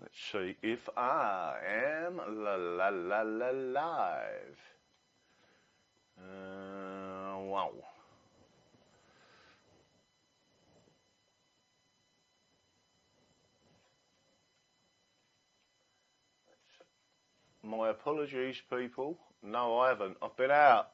Let's see if I am live. Wow. My apologies, people. No, I haven't. I've been out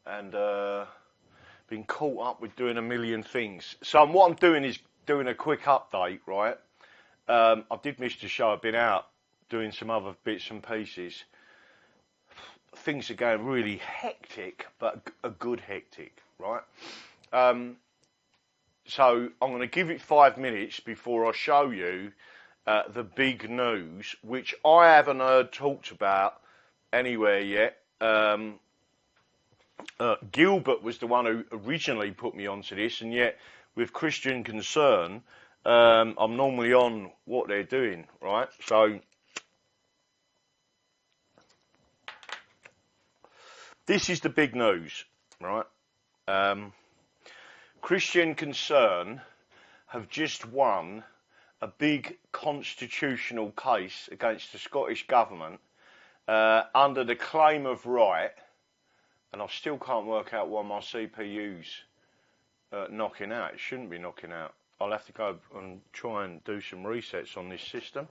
and been caught up with doing a million things. So what I'm doing is doing a quick update, right? I did miss the show. I've been out doing some other bits and pieces. Things are going really hectic, but a good hectic, right? So I'm going to give it 5 minutes before I show you the big news, which I haven't heard talked about anywhere yet. Gilbert was the one who originally put me onto this, and yet with Christian Concern, I'm normally on what they're doing, right? So this is the big news, right? Christian Concern have just won a big constitutional case against the Scottish government under the claim of right, and I still can't work out why my CPU's knocking out. It shouldn't be knocking out. I'll have to go and try and do some resets on this system.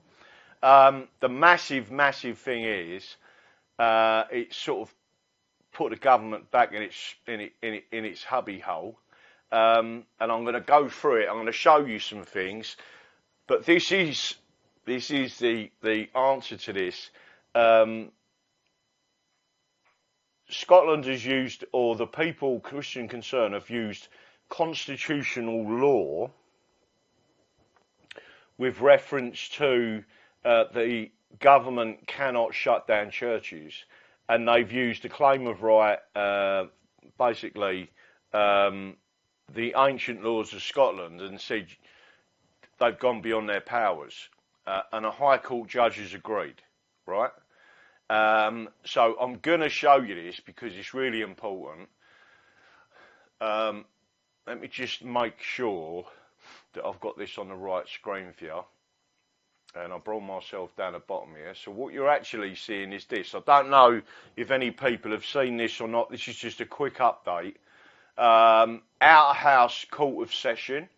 The massive thing is it sort of put the government back in its hubby hole, and I'm going to go through it. I'm going to show you some things, but this is the answer to this. Scotland has used, or the people Christian Concern have used, constitutional law with reference to the government cannot shut down churches, and they've used the claim of right, basically the ancient laws of Scotland, and said they've gone beyond their powers, and a High Court judge has agreed, right? So I'm going to show you this because it's really important. Let me just make sure that I've got this on the right screen for you. And I brought myself down the bottom here. So what you're actually seeing is this. I don't know if any people have seen this or not. This is just a quick update. Outer House Court of Session.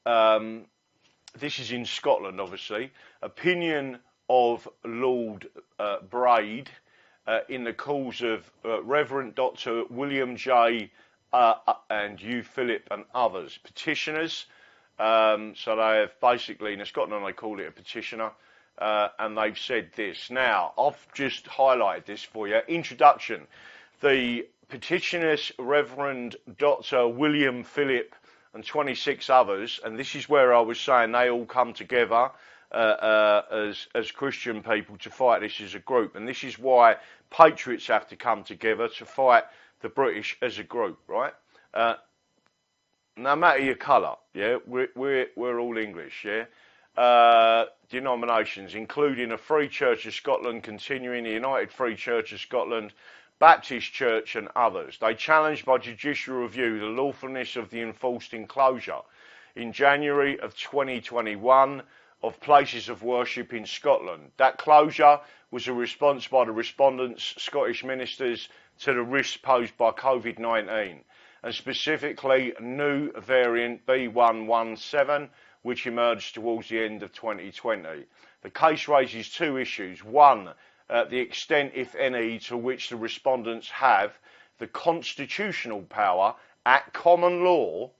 This is in Scotland, obviously. Opinion of Lord Braid in the cause of Reverend Dr. William J. And Hugh Philip and others. Petitioners. So they have basically, in Scotland they call it a petitioner, and they've said this. Now, I've just highlighted this for you. Introduction. The petitioners, Reverend Dr. William Philip and 26 others, and this is where I was saying they all come together as Christian people to fight this as a group, and this is why patriots have to come together to fight the British as a group, right? No matter your colour, yeah, we're all English, yeah. Denominations, including a Free Church of Scotland, continuing the United Free Church of Scotland, Baptist Church and others. They challenged by judicial review the lawfulness of the enforced enclosure in January of 2021 of places of worship in Scotland. That closure was a response by the respondents, Scottish ministers, to the risks posed by COVID-19, and specifically new variant B117, which emerged towards the end of 2020. The case raises two issues. One, the extent, if any, to which the respondents have the constitutional power at common law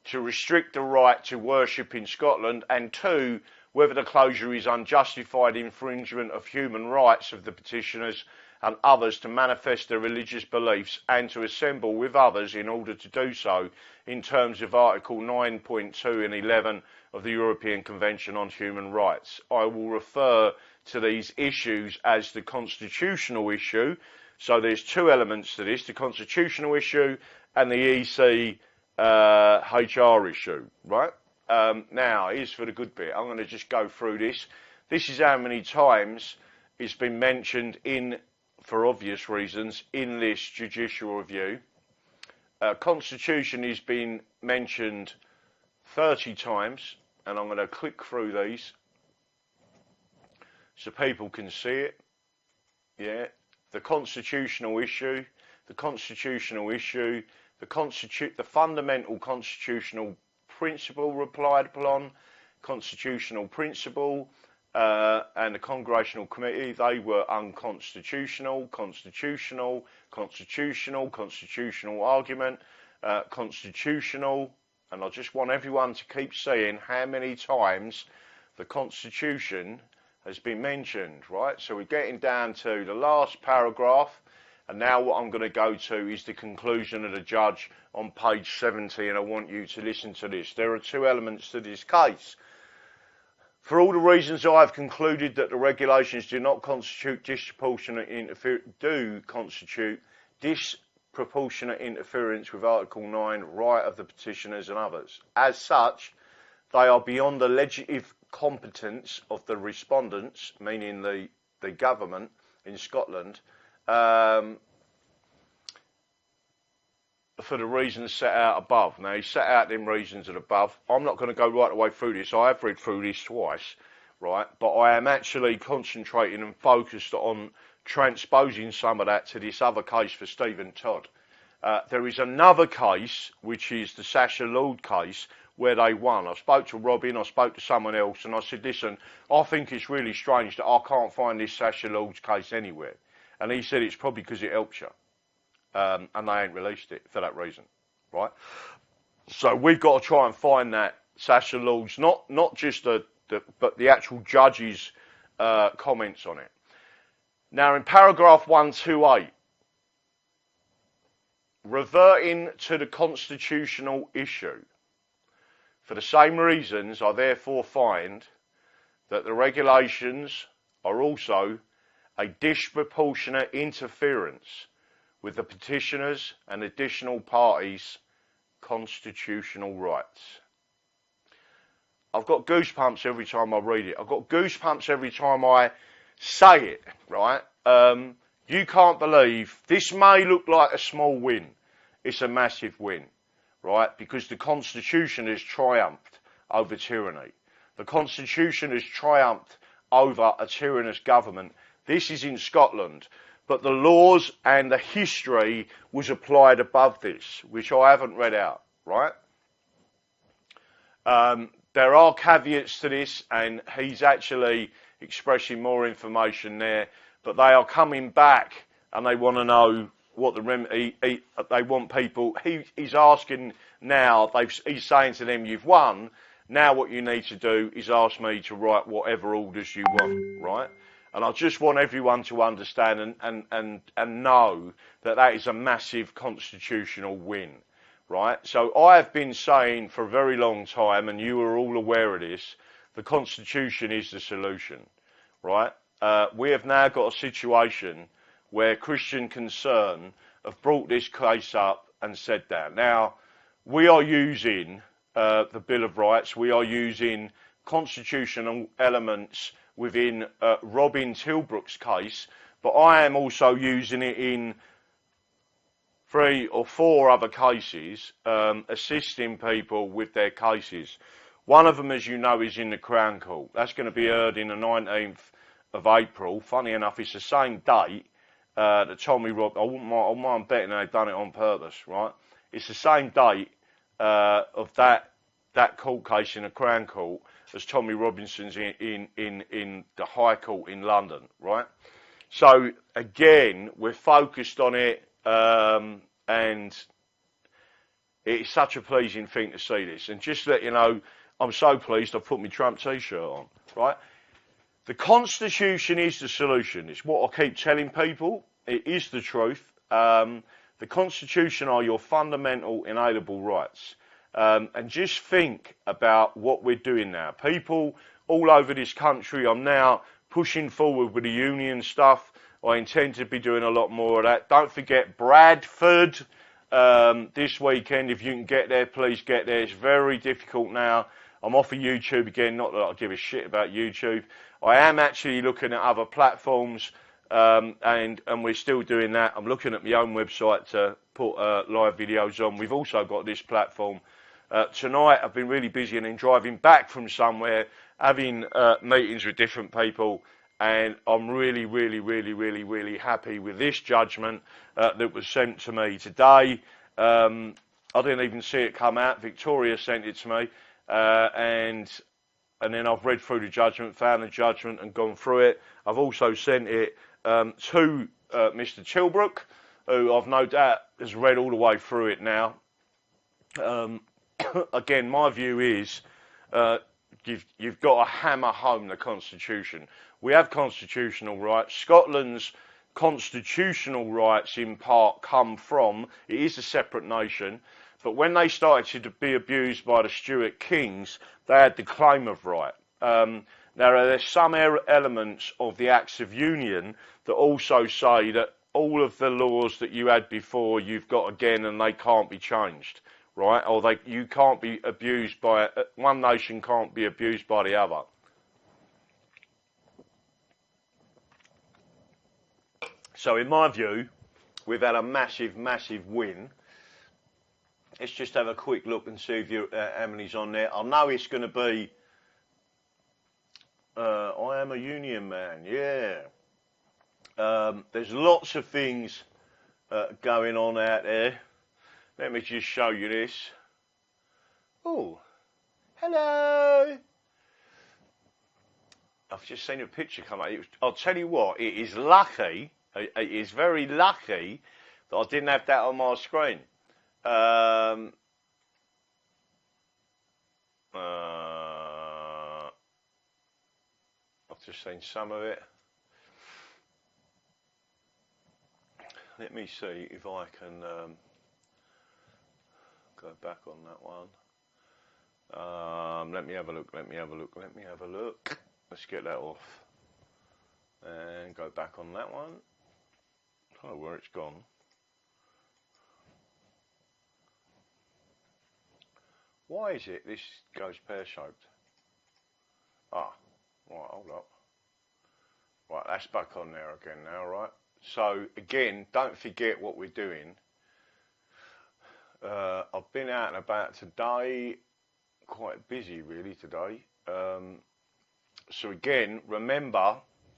to restrict the right to worship in Scotland, and two, whether the closure is unjustified infringement of human rights of the petitioners and others to manifest their religious beliefs and to assemble with others in order to do so in terms of Article 9.2 and 11 of the European Convention on Human Rights. I will refer to these issues as the constitutional issue. So there's two elements to this, the constitutional issue and the EC HR issue, right? Now, here's for the good bit. I'm going to just go through this. This is how many times it's been mentioned in, for obvious reasons, in this judicial review. Constitution has been mentioned 30 times, and I'm going to click through these so people can see it. Yeah, the constitutional issue, the fundamental constitutional principle relied upon, constitutional principle, and the Congressional Committee, they were unconstitutional, constitutional argument, constitutional, and I just want everyone to keep seeing how many times the Constitution has been mentioned, right? So we're getting down to the last paragraph, and now what I'm going to go to is the conclusion of the judge on page 70, and I want you to listen to this. There are two elements to this case. For all the reasons I've concluded that the regulations do not constitute disproportionate interference with Article 9, right of the petitioners and others. As such, they are beyond the legislative competence of the respondents, meaning the government in Scotland, for the reasons set out above. Now, he set out them reasons at above. I'm not going to go right the way through this. I have read through this twice, right? But I am actually concentrating and focused on transposing some of that to this other case for Stephen Todd. There is another case, which is the Sasha Lord case, where they won. I spoke to Robin, I spoke to someone else, and I said, listen, I think it's really strange that I can't find this Sasha Lord's case anywhere. And he said it's probably because it helps you. And they ain't released it for that reason, right? So we've got to try and find that Sasha Lord's, not just but the actual judge's comments on it. Now, in paragraph 128, reverting to the constitutional issue, for the same reasons, I therefore find that the regulations are also a disproportionate interference with the petitioners and additional parties' constitutional rights. I've got goosebumps every time I read it. I've got goosebumps every time I say it, right? You can't believe, this may look like a small win. It's a massive win, right? Because the Constitution has triumphed over tyranny. The Constitution has triumphed over a tyrannous government. This is in Scotland. But the laws and the history was applied above this, which I haven't read out, right? There are caveats to this, and he's actually expressing more information there, but they are coming back and they want to know what the remedy, they want people, he's asking now, he's saying to them, you've won, now what you need to do is ask me to write whatever orders you want, right? And I just want everyone to understand and know that that is a massive constitutional win, right? So I have been saying for a very long time, and you are all aware of this, the Constitution is the solution, right? We have now got a situation where Christian Concern have brought this case up and said that. Now, we are using the Bill of Rights, we are using constitutional elements within Robin Tilbrook's case, but I am also using it in 3 or 4 other cases, assisting people with their cases. One of them, as you know, is in the Crown Court. That's going to be heard in the 19th of April. Funny enough, it's the same date that Tommy Rob. I mind betting they've done it on purpose, right? It's the same date of that court case in the Crown Court as Tommy Robinson's in the High Court in London, right? So again, we're focused on it, and it's such a pleasing thing to see this. And just to let you know, I'm so pleased I've put my Trump t-shirt on, right? The Constitution is the solution. It's what I keep telling people. It is the truth. The Constitution are your fundamental inalienable rights. And just think about what we're doing now. People all over this country, I'm now pushing forward with the union stuff. I intend to be doing a lot more of that. Don't forget Bradford this weekend. If you can get there, please get there. It's very difficult now. I'm off of YouTube again. Not that I give a shit about YouTube. I am actually looking at other platforms, and we're still doing that. I'm looking at my own website to put live videos on. We've also got this platform Tonight I've been really busy and then driving back from somewhere, having meetings with different people, and I'm really happy with this judgment that was sent to me today. I didn't even see it come out. Victoria sent it to me, and then I've read through the judgment, found the judgment and gone through it. I've also sent it to Mr. Chilbrook, who I've no doubt has read all the way through it now. Again, my view is you've got to hammer home the Constitution. We have constitutional rights. Scotland's constitutional rights in part come from, it is a separate nation, but when they started to be abused by the Stuart kings, they had the claim of right. Now, there's some elements of the Acts of Union that also say that all of the laws that you had before, you've got again, and they can't be changed, right? Or you can't be abused by, one nation can't be abused by the other. So in my view, we've had a massive win. Let's just have a quick look and see if how many's on there. I know it's going to be, I am a union man, yeah. There's lots of things going on out there. Let me just show you this. Oh, hello. I've just seen a picture come out. I'll tell you what, it is lucky, it is very lucky that I didn't have that on my screen. I've just seen some of it. Let me see if I can go back on that one. Let me have a look. Let's get that off and go back on that one. I don't know where it's gone. Why is it this goes pear-shaped? Ah, right, hold up. Right, that's back on there again now, right? So, again, don't forget what we're doing. I've been out and about today, quite busy really today. So again, remember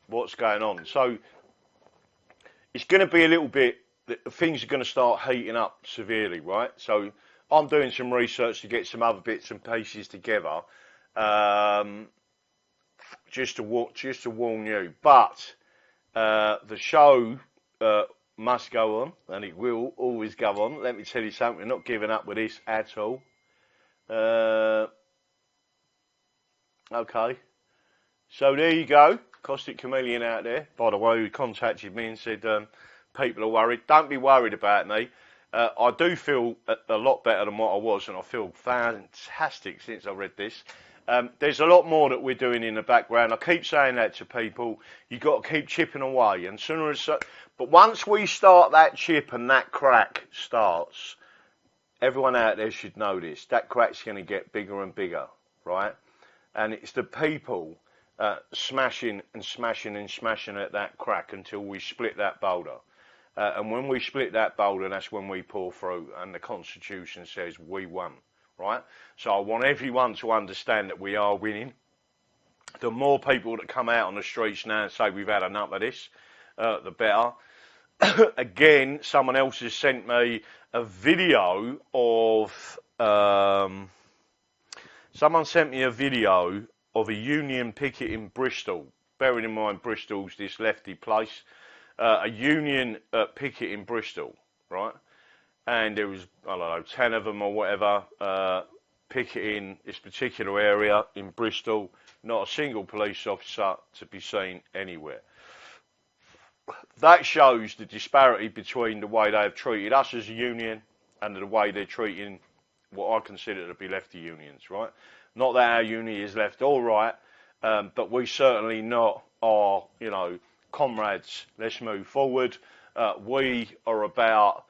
what's going on. So, it's going to be a little bit, things are going to start heating up severely, right? So, I'm doing some research to get some other bits and pieces together, just to warn you. But the show must go on, and it will always go on. Let me tell you something, we're not giving up with this at all. Okay, so there you go, Caustic Chameleon out there, by the way, who contacted me and said people are worried. Don't be worried about me. I do feel a lot better than what I was, and I feel fantastic since I read this. There's a lot more that we're doing in the background. I keep saying that to people. You've got to keep chipping away, and sooner or so. But once we start that chip and that crack starts, everyone out there should know this. That crack's going to get bigger and bigger, right? And it's the people smashing at that crack until we split that boulder. And when we split that boulder, that's when we pull through, and the Constitution says we won, right? So I want everyone to understand that we are winning. The more people that come out on the streets now and say we've had enough of this, the better. Again, someone else has sent me a video of, someone sent me a video of a union picket in Bristol. Bearing in mind Bristol's this lefty place. A union picket in Bristol, right? And there was, I don't know, 10 of them or whatever, picketing this particular area in Bristol. Not a single police officer to be seen anywhere. That shows the disparity between the way they have treated us as a union and the way they're treating what I consider to be lefty unions, right? Not that our union is left or right, but we certainly not are, you know, comrades, let's move forward. We are about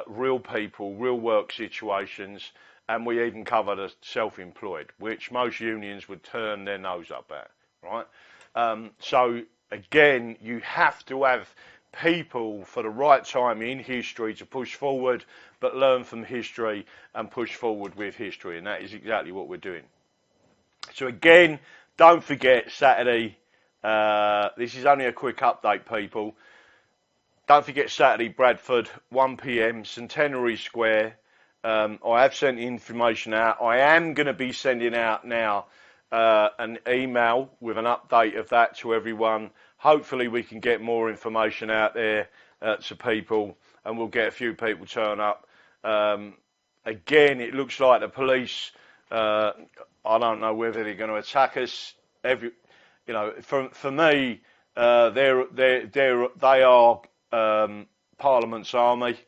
real people, real work situations, and we even cover the self-employed, which most unions would turn their nose up at, right? So, again, you have to have people for the right time in history to push forward, but learn from history and push forward with history. And that is exactly what we're doing. So again, don't forget Saturday. This is only a quick update, people. Don't forget Saturday, Bradford, 1 p.m, Centenary Square. I have sent information out. I am going to be sending out now an email with an update of that to everyone. Hopefully we can get more information out there to people, and we'll get a few people turn up. Again, it looks like the police, I don't know whether they're going to attack us. For me, they are Parliament's army,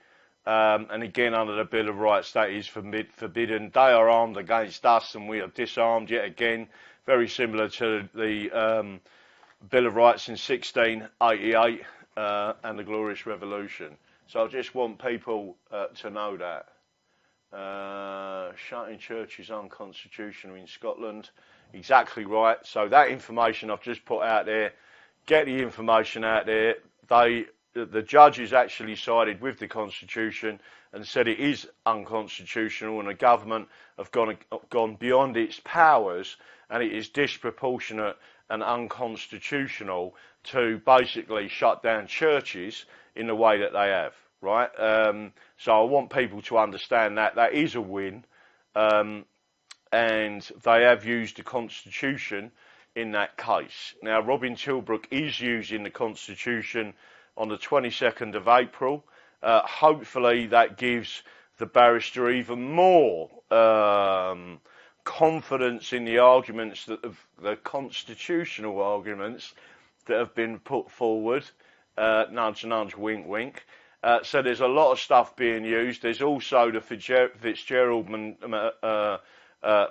and again, under the Bill of Rights, that is forbidden. They are armed against us, and we are disarmed yet again. Very similar to the Bill of Rights in 1688 and the Glorious Revolution. So I just want people to know that. Shutting churches unconstitutional in Scotland. Exactly right. So that information I've just put out there, get the information out there. The judges actually sided with the Constitution and said it is unconstitutional, and the government have gone beyond its powers, and it is disproportionate and unconstitutional to basically shut down churches in the way that they have, right? So I want people to understand that that is a win, and they have used the Constitution in that case. Now, Robin Tilbrook is using the Constitution on the 22nd of April. Hopefully that gives the barrister even more confidence in the arguments, the constitutional arguments that have been put forward. Nudge, nudge, wink, wink. So there's a lot of stuff being used. There's also the Fitzgerald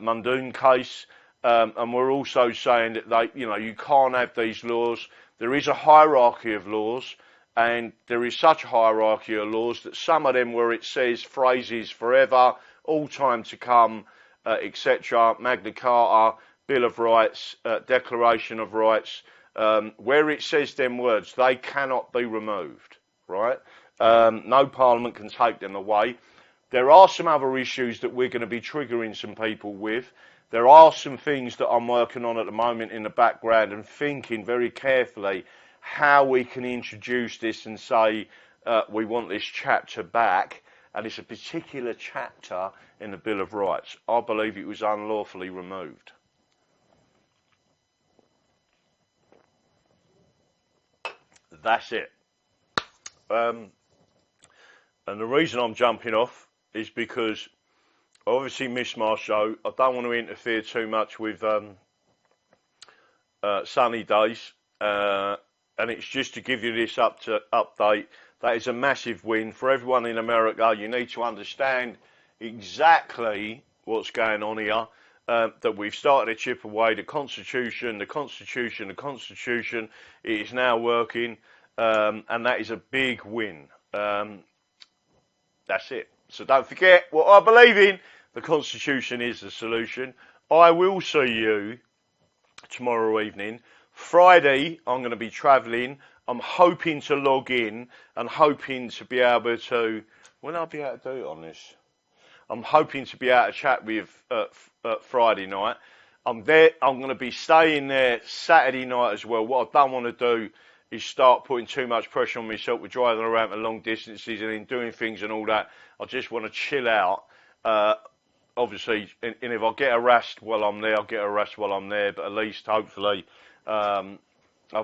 Muldoon case, and we're also saying that you can't have these laws. There is a hierarchy of laws, and there is such a hierarchy of laws that some of them where it says phrases forever, all time to come, etc., Magna Carta, Bill of Rights, Declaration of Rights, where it says them words, they cannot be removed, right? No Parliament can take them away. There are some other issues that we're going to be triggering some people with. There are some things that I'm working on at the moment in the background and thinking very carefully how we can introduce this and say we want this chapter back, and it's a particular chapter in the Bill of Rights. I believe it was unlawfully removed. That's it. And the reason I'm jumping off is because I obviously missed my show. I don't want to interfere too much with sunny days. And it's just to give you this update. That is a massive win for everyone in America. You need to understand exactly what's going on here. That we've started to chip away the Constitution. It is now working, and that is a big win. That's it. So don't forget what I believe in. The Constitution is the solution. I will see you tomorrow evening. Friday, I'm going to be travelling. I'm hoping to log in and hoping to be able to... When I'll be able to do it on this? I'm hoping to be able to chat with Friday night. I'm there. I'm going to be staying there Saturday night as well. What I don't want to do is start putting too much pressure on myself with driving around for long distances and then doing things and all that. I just want to chill out. Obviously, and if I get harassed while I'm there, I'll get harassed while I'm there. But at least, hopefully, I'll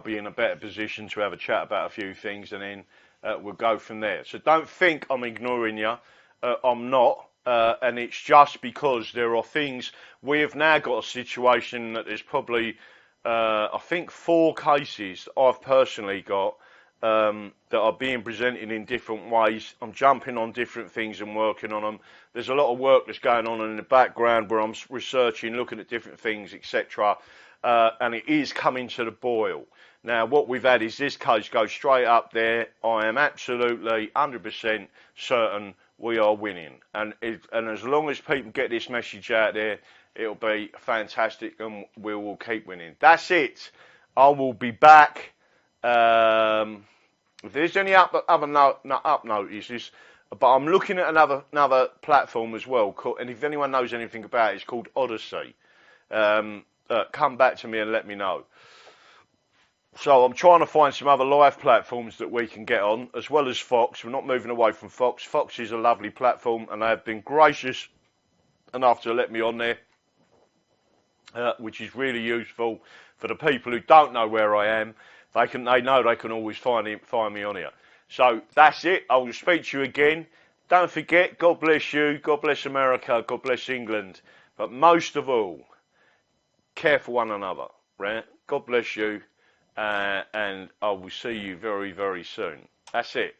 be in a better position to have a chat about a few things, and then we'll go from there. So don't think I'm ignoring you. I'm not. And it's just because there are things. We have now got a situation that there's probably, I think, 4 cases that I've personally got that are being presented in different ways. I'm jumping on different things and working on them. There's a lot of work that's going on in the background where I'm researching, looking at different things, etc. And it is coming to the boil. Now, what we've had is this case go straight up there. I am absolutely 100% certain we are winning. And as long as people get this message out there, it'll be fantastic, and we will keep winning. That's it. I will be back If there's any up notices, but I'm looking at another platform as well. And if anyone knows anything about it, it's called Odyssey. Come back to me and let me know. So I'm trying to find some other live platforms that we can get on, as well as Fox. We're not moving away from Fox. Fox is a lovely platform, and they have been gracious enough to let me on there, which is really useful for the people who don't know where I am. They know they can always find me on here. So that's it. I will speak to you again. Don't forget, God bless you, God bless America, God bless England. But most of all, care for one another, right? God bless you. And I will see you very, very soon. That's it.